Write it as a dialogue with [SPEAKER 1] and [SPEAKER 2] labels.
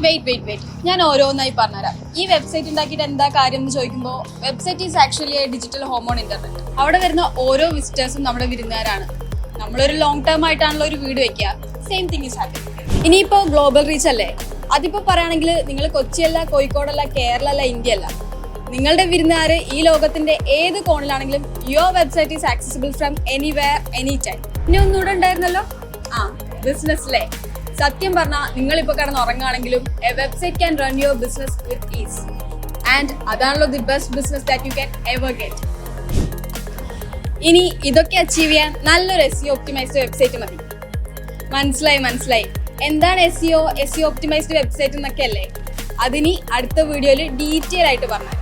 [SPEAKER 1] Wait ഞാൻ ഓരോന്നായി പറഞ്ഞുതരാം. ഈ വെബ്സൈറ്റ് ഉണ്ടാക്കിയിട്ട് എന്താ കാര്യം എന്ന് ചോദിക്കുമ്പോൾ, website is actually A digital home on internet. അവിടെ വരുന്ന ഓരോ വിസിറ്റേഴ്സും നമ്മുടെ വിരുന്നുകാരാണ്. നമ്മളൊരു ലോങ് ടേം ആയിട്ടാണല്ലോ ഒരു വീട് വെക്കുക. Same thing is happening. ഇനിയിപ്പോ ഗ്ലോബൽ റീച്ച് അല്ലേ, അതിപ്പോ പറയുകയാണെങ്കിൽ നിങ്ങൾ കൊച്ചിയല്ല, കോഴിക്കോടല്ല, കേരള അല്ല, ഇന്ത്യ അല്ല, നിങ്ങളുടെ വിരുന്നുകാര് ഈ ലോകത്തിന്റെ ഏത് കോണിലാണെങ്കിലും your website is accessible from anywhere any time. ഇനി ഒന്നുകൂടെ ഉണ്ടായിരുന്നല്ലോ, ബിസിനസ്സിലെ സത്യം പറഞ്ഞാൽ നിങ്ങളിപ്പോൾ കിടന്ന് ഉറങ്ങുകയാണെങ്കിലും a website can run your business with ease. And അതാണല്ലോ the best business that you can ever get. ഇനി ഇതൊക്കെ അച്ചീവ് ചെയ്യാൻ നല്ലൊരു SEO ഒപ്റ്റിമൈസ്ഡ് വെബ്സൈറ്റ് മതി. മനസ്സിലായി. എന്താണ് SEO ഒപ്റ്റിമൈസ്ഡ് വെബ്സൈറ്റ് എന്നൊക്കെ അല്ലേ? അതിനി അടുത്ത വീഡിയോയിൽ ഡീറ്റെയിൽ ആയിട്ട് പറഞ്ഞു.